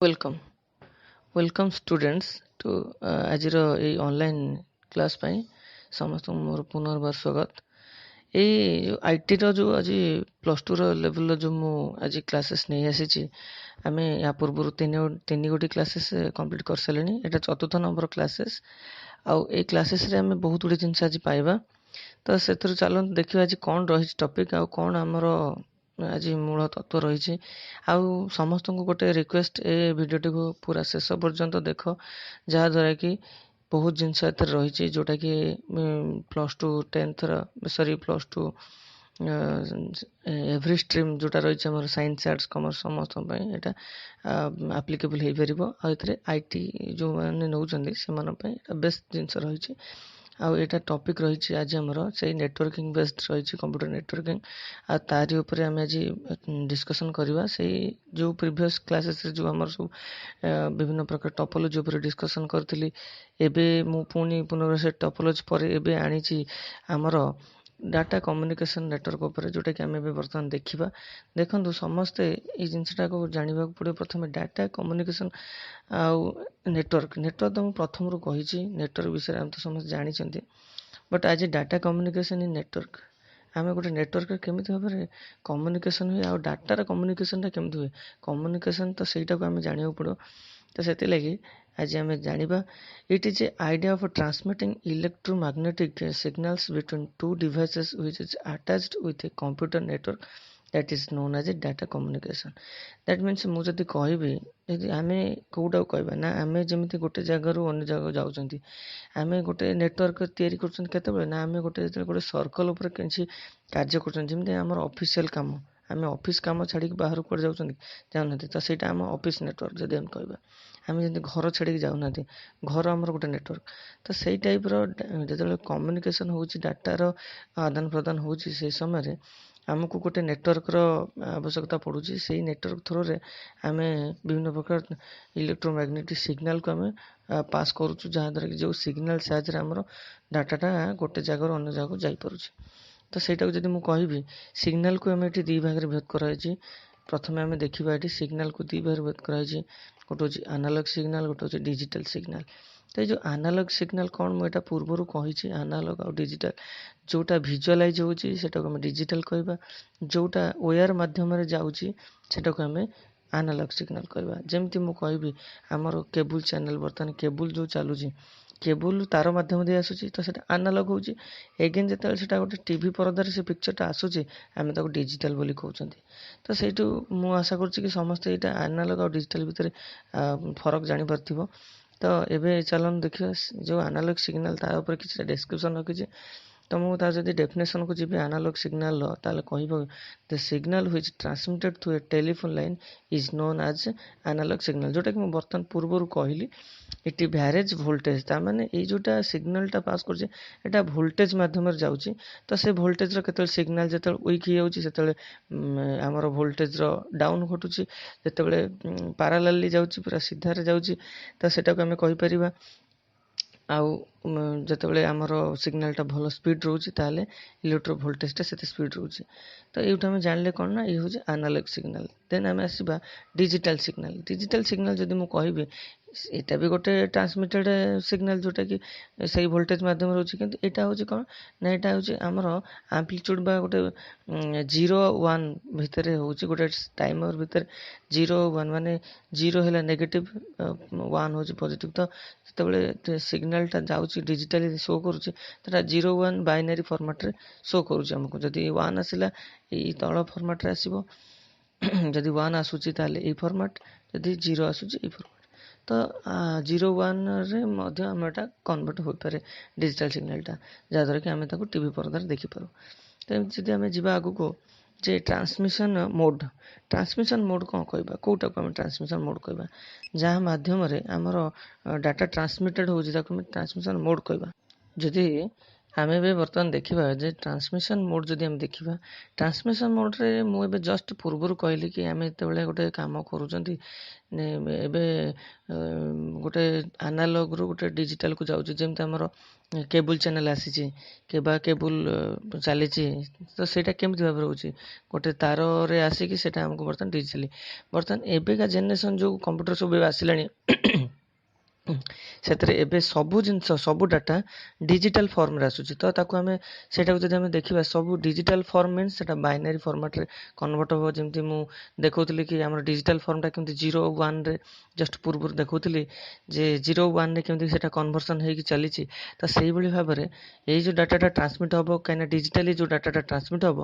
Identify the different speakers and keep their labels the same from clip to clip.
Speaker 1: Welcome welcome students to आज online class पाई समस्त मोर पुनर्बार स्वागत ये आईटी रो जो आज प्लस टू लेवल जो मु आज क्लासेस नहीं आसी आम या पूर्व तीन गोटी क्लासेस कंप्लीट कर सारे एटा चतुर्थ नंबर क्लासेस आउ ए क्लासेस रे आम बहुत गुड़ी जिन आज पाइबा तो से चलो देखिए आज कौन रही टॉपिक आउ कौन आमर आज मूल तत्व रही आउ समस्त को गोटे रिक्वेस्ट ए भिडियोटी को पूरा शेष पर्यंत देख जहाँद्वारा कि बहुत जिनस रही जोटा कि plus two tenth sorry plus two every stream जोटा रही आम साइंस आर्ट्स कमर्स समस्त यहाँ आप्लिकेबल हो पार आईटी जो मैंने नौ से बेस्ट जिनस रही आउ एटा टॉपिक रही आज आमर से नेटवर्किंग बेस्ड रही कंप्यूटर नेटवर्किंग आ तारी उपरे आम आज डिस्कशन करवा से जो प्रीवियस क्लासेस जो आमर सब विभिन्न प्रकार टोपोलॉजी उपरे डिस्कशन करथिली एबे मु पुणी पुनः से टोपोलॉजी पर एबे आनी आमर डाटा कम्युनिकेशन नेटवर्क उपरे जोटा कि आम बर्तमान देखा देखु समस्ते ये जिनटा को जानवा पड़े प्रथम डाटा कम्युनिकेशन आउ नेटवर्क नेटवर्क तो मुझे प्रथम रू कही नेटवर्क विषय आम तो समस्त जानते बट आज डाटा कम्युनिकेशन इन नेटवर्क आम गोटे नेटवर्क केमी भाव में कम्युनिकेशन हुए आ डाटार कम्युनिकेशन केमी हुए कम्युनिकेशन तो सहीटा को आम जानवा पड़ो तो से लगी आज आम जाना it is a idea of transmitting electromagnetic signals between two devices which is attached with a computer network that is known as a data communication that means मुझे कहबी यदि आम कौटा कहबा ना आम जमी गोटे जगार अन्य जगह जाऊँच आम गोटे नेटवर्क तैयारी कर ना आम गोटे गोटे सर्कल उपर किसी कार्य करमती आम ऑफिशियल काम आम ऑफिस काम छाड़ी बाहर कौन जाऊना तो सहीटा आम ऑफिस नेटवर्क जब आम कहबा आम जमी घर छाड़ी जाऊना घर आमर गोटे नेटवर्क तो सही टाइप जो कम्युनिकेशन हो डाटार आदान प्रदान हो समय आमको गोटे नेटवर्क आवश्यकता पड़ू से नेटवर्क थ्रू रे आम विभिन्न प्रकार इलेक्ट्रोमैग्नेटिक सिग्नल को आम पास करुचु जहाँद्वारा कि जो सिग्नल साहाଯ୍य आमर डाटाटा गोटे जगार अन्य जगह जापर तो सहीटा को जब मुझे कहबी सिग्नल को आम ये दी भाग में भेद कराई प्रथम आम देखा ये सिग्नल को दी भाग भेद कराई गोटे हूँ एनालॉग सिग्नल गोटे हूँ डिजिटल सिग्नल तो ये एनालॉग सिग्नल कौन मुझे पूर्वर कही एनालॉग और डिजिटल जोटा विजुअलाइज होची सेटा को हम डिजिटल कहबा जोटा वायर माध्यम जाऊँगी सेटा को आम एनालॉग सिग्नल कहबा जमती मु कहबी आमर केबल चैनल बर्तमान केबल जो चलुची केबल तार माध्यम दे आसूची तो सेटा एनालॉग होची एगेन जते सेटा गोटे टीवी पर्दार से पिक्चरटा आसूची आम ताको डिजिटल बोली कहउछंती तो सेठू मु आशा करछि कि समस्त एटा एनालॉग और डिजिटल भितर फरक जानि पारथिबो तो एबे चलन देखियो जो एनालॉग सिग्नल ता ऊपर किछि डिस्क्रिप्शन रखिछि तो मुझे जब डेफिनेशन को जी एनालॉग सिग्नल ताले कहबो the signal which transmitted through a telephone line is known as analogue signal जोटा कि मैं बर्तमान पूर्वर कहली इट भैरेज वोल्टेज ता माने ये जोटा सिग्नलटा पास कर एटा वोल्टेज माध्यम जाऊँगी तो से वोल्टेज रो सिग्नल जो वीक हो जाऊँगी आमर वोल्टेज रो डाउन घटुची जितेबाला पारालाली जाऊँगी पूरा सीधार जाऊँगी तो सेटा को आम कहीपर आउ जितेबाला आमर सिग्नलटा भल स्पीड रोचे ताले इलेक्ट्रो वोल्टेजटा से स्पीड रोचे तो ये आम जानले कौन ना ये हूँ एनालॉग सिग्नल देन आम आसवा डिजिटल सिग्नल जदि मुझे कहबी एटा भी गोटे ट्रांसमिटेड सिग्नल जोटा कि सही वोल्टेज माध्यम रोचे कि यहाँ हूँ कौन ना यहाँ हूँ आमर आम्प्लीट्यूड बा गोटे 0-1 भितर हूँ गोटे टाइमर भितर 0-1 माने 0 है नेगेटिव 1 हूँ पॉजिटिव तो जितेबाला सिग्नलटा जाऊँगी डिजिटाली शो करुँचे तो 0-1 बाइनरी फॉर्मेट रे शो करुँचे आमको जदि 1 आसला ये तल फॉर्मेट रे आसीबो जदि 1 आसूची ताले ये फॉर्मेट जदि 0 आसूची ये फॉर्मेट तो 0-1 रे मध्य आम एटा कन्वर्ट हो पारे डिजिटल सिग्नलटा जहाँद्वारा कि आम ताको टीवी पर्दार देखिपारू तो जदि आम जावा आगु को जे ट्रांसमिशन मोड कौन कहबा कोटा को आम ट्रांसमिशन मोड कहबा जहाँ माध्यम रे आमर डाटा ट्रांसमिटेड होची ताको ट्रांसमिशन मोड कहबा जदि आम ए बर्तमान देखा जे ट्रांसमिशन मोड जदि आम देखा ट्रांसमिशन मोड रे मु एबे जस्ट पूर्वर कहली कि आम जो गोटे काम करूँ ଏବେ ଗୋଟେ ଆନାଲଗ୍ରୁ ଗୋଟେ ଡିଜିଟାଲକୁ ଯାଉଛି ଯେମିତି ଆମର କେବୁଲ୍ ଚ୍ୟାନେଲ୍ ଆସିଛି କିମ୍ବା କେବୁଲ୍ ଚାଲିଛି ତ ସେଇଟା କେମିତି ଭାବରେ ହେଉଛି ଗୋଟେ ତାରରେ ଆସିକି ସେଇଟା ଆମକୁ ବର୍ତ୍ତମାନ ଡିଜିଟାଲି ବର୍ତ୍ତମାନ ଏବେକା ଜେନେରେସନ୍ ଯେଉଁ କମ୍ପ୍ୟୁଟର ସବୁ ଆସିଲାଣି ସେଥିରେ ଏବେ ସବୁ ଜିନିଷ ସବୁ ଡାଟା ଡିଜିଟାଲ ଫର୍ମରେ ଆସୁଛି ତ ତାକୁ ଆମେ ସେଇଟାକୁ ଯଦି ଆମେ ଦେଖିବା ସବୁ ଡିଜିଟାଲ ଫର୍ମ ମିନ୍ସ ସେଇଟା ବାଇନାରୀ ଫର୍ମାଟରେ କନଭର୍ଟ ହେବ ଯେମିତି ମୁଁ ଦେଖାଉଥିଲି କି ଆମର ଡିଜିଟାଲ ଫର୍ମଟା କେମିତି 0-1ରେ ଜଷ୍ଟ ପୂର୍ବରୁ ଦେଖାଉଥିଲି ଯେ 0-1ରେ କେମିତି ସେଇଟା କନଭର୍ସନ୍ ହେଇକି ଚାଲିଛି ତ ସେଇଭଳି ଭାବରେ ଏଇ ଯେଉଁ ଡାଟାଟା ଟ୍ରାନ୍ସମିଟ୍ ହେବ କାହିଁକିନା ଡିଜିଟାଲି ଯେଉଁ ଡାଟାଟା ଟ୍ରାନ୍ସମିଟ୍ ହେବ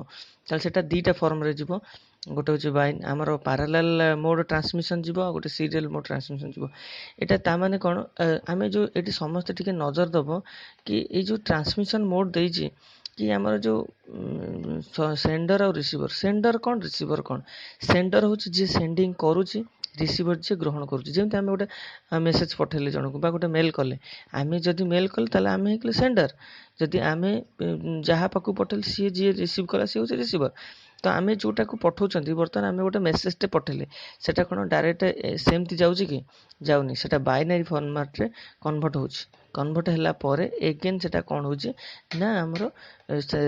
Speaker 1: ତାହେଲେ ସେଇଟା ଦୁଇଟା ଫର୍ମରେ ଯିବ ଗୋଟେ ହେଉଛି ଆମର ପାରାଲାଲ ମୋଡ୍ ଟ୍ରାନ୍ସମିଶନ ଯିବ ଆଉ ଗୋଟେ ସିରିଏଲ ମୋଡ୍ ଟ୍ରାନ୍ସମିଶନ ଯିବ ଏଇଟା ତା ମାନେ କ'ଣ ଆମେ ଯେଉଁ ଏଠି ସମସ୍ତେ ଟିକେ ନଜର ଦେବ କି ଏଇ ଯେଉଁ ଟ୍ରାନ୍ସମିଶନ ମୋଡ୍ ଦେଇଛି କି ଆମର ଯେଉଁ ସେଣ୍ଡର ଆଉ ରିସିଭର ସେଣ୍ଡର କ'ଣ ରିସିଭର କ'ଣ ସେଣ୍ଡର ହେଉଛି ଯିଏ ସେଣ୍ଡିଂ କରୁଛି ରିସିଭର ଯିଏ ଗ୍ରହଣ କରୁଛି ଯେମିତି ଆମେ ଗୋଟେ ମେସେଜ ପଠେଇଲେ ଜଣକୁ ବା ଗୋଟେ ମେଲ୍ କଲେ ଆମେ ଯଦି ମେଲ୍ କଲେ ତାହେଲେ ଆମେ ହେଇଗଲେ ସେଣ୍ଡର ଯଦି ଆମେ ଯାହା ପାଖକୁ ପଠେଇଲେ ସିଏ ଯିଏ ରିସିଭ୍ କଲା ସିଏ ହେଉଛି ରିସିଭର ତ ଆମେ ଯେଉଁଟାକୁ ପଠାଉଛନ୍ତି ବର୍ତ୍ତମାନ ଆମେ ଗୋଟେ ମେସେଜଟେ ପଠେଇଲେ ସେଇଟା କ'ଣ ଡାଇରେକ୍ଟ ସେମିତି ଯାଉଛି କି ଯାଉନି ସେଇଟା ବାଇନାରୀ ଫର୍ମାଟ୍ରେ କନଭର୍ଟ ହେଉଛି କନଭର୍ଟ ହେଲା ପରେ ଏଗେନ୍ ସେଇଟା କ'ଣ ହେଉଛି ନା ଆମର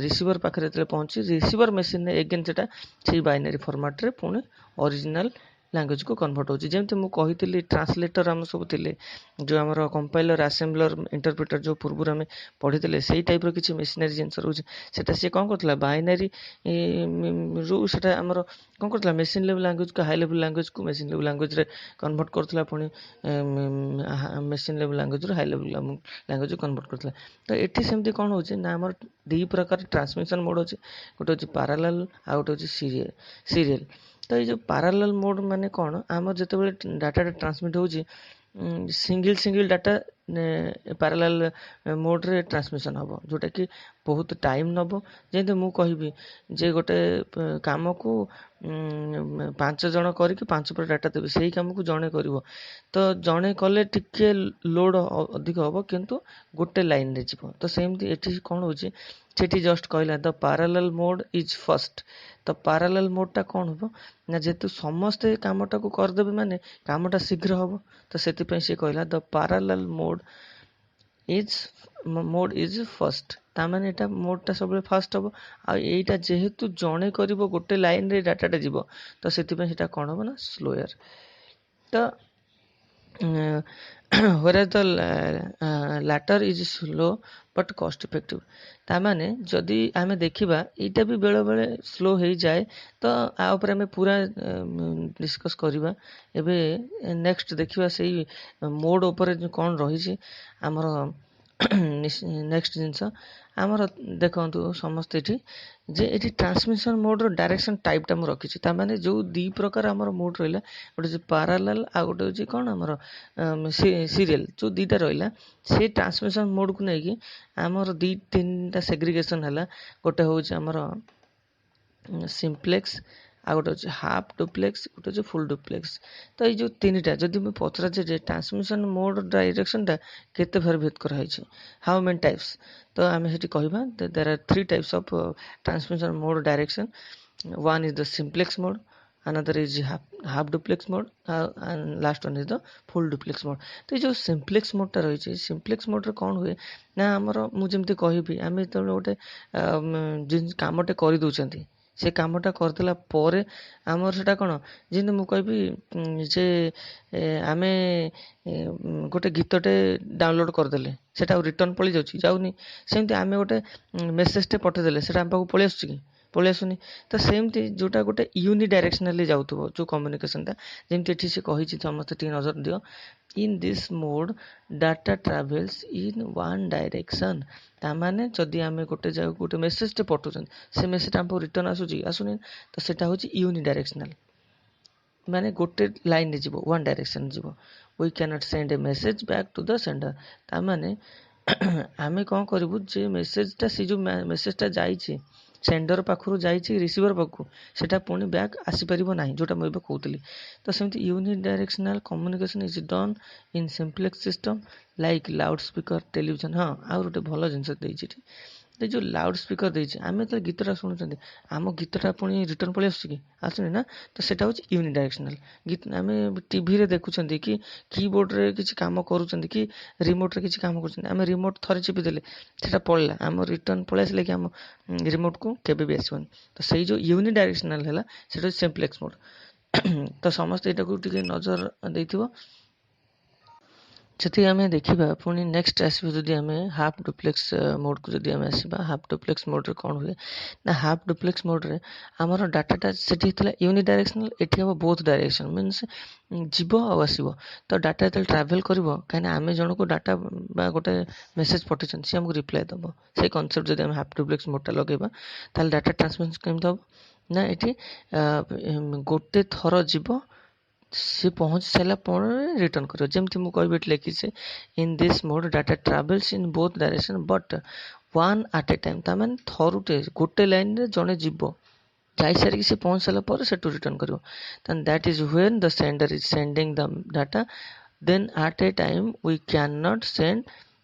Speaker 1: ରିସିଭର ପାଖରେ ଯେତେବେଳେ ପହଞ୍ଚି ରିସିଭର ମେସିନ୍ରେ ଏଗେନ୍ ସେଇଟା ସେଇ ବାଇନାରୀ ଫର୍ମାଟ୍ରେ ପୁଣି ଅରିଜିନାଲ୍ ଲାଙ୍ଗୁଏଜକୁ କନଭର୍ଟ ହେଉଛି ଯେମିତି ମୁଁ କହିଥିଲି ଟ୍ରାନ୍ସଲେଟର ଆମ ସବୁ ଥିଲେ ଯେଉଁ ଆମର କମ୍ପାଇଲର ଆସେମ୍ବଲର ଇଣ୍ଟରପ୍ରିଟର ଯେଉଁ ପୂର୍ବରୁ ଆମେ ପଢ଼ିଥିଲେ ସେଇ ଟାଇପ୍ର କିଛି ମେସିନାରୀ ଜିନିଷ ରହୁଛି ସେଇଟା ସିଏ କ'ଣ କରୁଥିଲା ବାଇନାରୀ ରୁ ସେଇଟା ଆମର କ'ଣ କରୁଥିଲା ମେସିନ୍ ଲେଭେଲ୍ ଲାଙ୍ଗୁଏଜକୁ ହାଇ ଲେଭେଲ୍ ଲାଙ୍ଗୁଏଜକୁ ମେସିନ୍ ଲେଭେଲ୍ ଲାଙ୍ଗୁଏଜରେ କନଭର୍ଟ କରୁଥିଲା ପୁଣି ମେସିନ୍ ଲେଭେଲ୍ ଲାଙ୍ଗୁଏଜରୁ ହାଇ ଲେଭେଲ୍ ଲାଙ୍ଗୁଏଜକୁ କନଭର୍ଟ କରୁଥିଲା ତ ଏଠି ସେମିତି କ'ଣ ହେଉଛି ନା ଆମର ଦୁଇ ପ୍ରକାର ଟ୍ରାନ୍ସମିଶନ ମୋଡ୍ ଅଛି ଗୋଟେ ହେଉଛି ପାରାଲାଲ ଆଉ ଗୋଟେ ହେଉଛି ସିରିଏଲ ତ ଏଇ ଯେଉଁ ପାରାଲାଲ ମୋଡ୍ ମାନେ କ'ଣ ଆମର ଯେତେବେଳେ ଡାଟାଟା ଟ୍ରାନ୍ସମିଟ୍ ହେଉଛି ସିଙ୍ଗିଲ୍ ଡାଟା ପାରାଲାଲ ମୋଡ୍ରେ ଟ୍ରାନ୍ସମିଶନ ହେବ ଯେଉଁଟାକି ବହୁତ ଟାଇମ୍ ନେବ ଯେମିତି ମୁଁ କହିବି ଯେ ଗୋଟେ କାମକୁ 5 ଜଣ କରିକି 5 ପରେ ଡାଟା ଦେବେ ସେଇ କାମକୁ ଜଣେ କରିବ ତ ଜଣେ କଲେ ଟିକେ ଲୋଡ୍ ଅଧିକ ହେବ କିନ୍ତୁ ଗୋଟେ ଲାଇନ୍ରେ ଯିବ ତ ସେମିତି ଏଠି କ'ଣ ହେଉଛି ସେଠି ଜଷ୍ଟ କହିଲା ଦ ପାରାଲାଲ ମୋଡ୍ ଇଜ୍ ଫର୍ଷ୍ଟ ତ ପାରାଲାଲ ମୋଡ୍ଟା କ'ଣ ହେବ ନା ଯେହେତୁ ସମସ୍ତେ କାମଟାକୁ କରିଦେବେ ମାନେ କାମଟା ଶୀଘ୍ର ହେବ ତ ସେଥିପାଇଁ ସେ କହିଲା ଦ ପାରାଲାଲ ମୋଡ୍ ଇଜ୍ ଫର୍ଷ୍ଟ ତାମାନେ ଏଇଟା ମୋଡ୍ଟା ସବୁବେଳେ ଫାଷ୍ଟ ହେବ ଆଉ ଏଇଟା ଯେହେତୁ ଜଣେ କରିବ ଗୋଟେ ଲାଇନ୍ରେ ଡାଟାଟା ଯିବ ତ ସେଥିପାଇଁ ସେଇଟା କ'ଣ ହେବ ନା ସ୍ଲୋୟର ତ whereas the latter is slow but cost effective ତାମାନେ ଯଦି ଆମେ ଦେଖିବା ଏଇଟା ବି ବେଳେବେଳେ ସ୍ଲୋ ହେଇଯାଏ ତ ଆ ଉପରେ ଆମେ ପୁରା ଡିସ୍କସ୍ କରିବା ଏବେ ନେକ୍ସଟ ଦେଖିବା ସେଇ ମୋଡ୍ ଉପରେ କ'ଣ ରହିଛି ଆମର ନେକ୍ସଟ ଜିନିଷ ଆମର ଦେଖନ୍ତୁ ସମସ୍ତେ ଏଠି ଯେ ଏଠି ଟ୍ରାନ୍ସମିଶନ ମୋଡ୍ର ଡାଇରେକ୍ସନ ଟାଇପ୍ଟା ମୁଁ ରଖିଛି ତାମାନେ ଯେଉଁ ଦୁଇ ପ୍ରକାର ଆମର ମୋଡ୍ ରହିଲା ଗୋଟେ ହେଉଛି ପାରାଲାଲ ଆଉ ଗୋଟେ ହେଉଛି କ'ଣ ଆମର ସିରିଏଲ ଯେଉଁ ଦୁଇଟା ରହିଲା ସେ ଟ୍ରାନ୍ସମିଶନ ମୋଡ୍କୁ ନେଇକି ଆମର 2-3ଟା ସେଗ୍ରିଗେସନ୍ ହେଲା ଗୋଟେ ହେଉଛି ଆମର ସିମ୍ପ୍ଲେକ୍ସ ଆଉ ଗୋଟେ ହେଉଛି ହାଫ୍ ଡୁପ୍ଲେକ୍ସ ଗୋଟେ ହେଉଛି ଫୁଲ୍ ଡୁପ୍ଲେକ୍ସ ତ ଏଇ ଯେଉଁ ତିନିଟା ଯଦି ମୁଁ ପଚରାଯାଏ ଯେ ଟ୍ରାନ୍ସମିଶନ ମୋଡ୍ ଡାଇରେକ୍ସନଟା କେତେ ଭାବରେ ଭେଦ କରାହେଇଛି ହାଉ ମେନି ଟାଇପ୍ସ ତ ଆମେ ସେଠି କହିବା there are 3 types of transmission mode direction one is the simplex mode another is half duplex mode and last one is the full duplex mode तो ये जो simplex mode टा रही simplex mode रे कौन हुए ना आमर मु जेमती कहबी आमे तो गोटे कामटे कर दउचंती से कामटा करदेला परे आमर सेटा कोन जेन मु कहबी जे आमे गोटे गीतटे डाउनलोड करदेले सेटा रिटर्न पळी जाउची जाउनी सेमती आमे गोटे मेसेजटे पठेदेले सेटा हम पाखु पळी आसुची कि पळी आसुनी तो सेमती जोटा गोटे यूनि डायरेक्शनली जाउथबो जो कम्युनिकेशनटा जेमती एठी से कहिछि समस्त टी नजर दियो in this mode data travels in one direction तामाने जदि आमे गोटे जाय गोटे मेसेजटे पठौछन से मेसेज हम रिटर्न आसुची आसुनी तो सेटा होछि यूनि डायरेक्शनल माने गोटे लाइन रे जीवो वन डायरेक्शन जीवो we can not send a message back to the sender तामाने आमे कोन करबु जे मेसेजटा से जो मेसेजटा जाईछि सेंडर पाखु जाइए रिसीवर पाखु सेटा पुणी बैक आसीपर ना जोटा मुझे कहती। तो सेमती unidirectional communication is done in simplex system like loud speaker television. हाँ आउ गोटे भल जिनस जो लाउड स्पीकर देती आम तो गीतटा शुणुं आम गीतटा पुणी रिटर्न पलि आस आसुनी ना। तो सेटा हूँ यूनिडायरेक्शनल गीत आम टीवी देखुं कि कीबोर्ड रे किसी काम करुँच कि रिमोट रे किसी काम कर रिमोट थरे चिपिदेले सेटा पड़ला आम रिटर्न पलि आस कि आम रिमोट को केवे भी आसबनी। तो सही जो यूनिडायरेक्शनल है सेटा सिंप्लेक्स मोड। तो समस्त यहाँ को नजर देथिबो। जदि आम देखा पुणी नेक्स्ट आसो जदि आम हाफ डुप्लेक्स मोड को जदि आम आसवा हाफ डुप्लेक्स मोड रे कौन हुए ना हाफ डुप्लेक्स मोड रे आमर डाटाटा सेठी यूनिडायरेक्शनल एठी हम बोथ डायरेक्शन मीन्स जीव आसो। तो डाटा जो ट्राभेल कर कहीं आम जन को डाटा गोटे मेसेज पठे सी आमको रिप्लाई दब से कनसेप्ट जब आम हाफ डुप्लेक्स मोडटा लगेगा ताल डाटा ट्रांसमिशन केमती हम ना ये गोटे थर जीव सी पहुँच सारा पर रिटर्न कर जमी मुझे लिखी से in this mode data travels in both direction but one at a time तार थरुटे गोटे लाइन रे जड़े जीव जाई सारिक से पहुँच सारा पर से रिटर्न कर that is when the sender is sending the data then at a time we can not send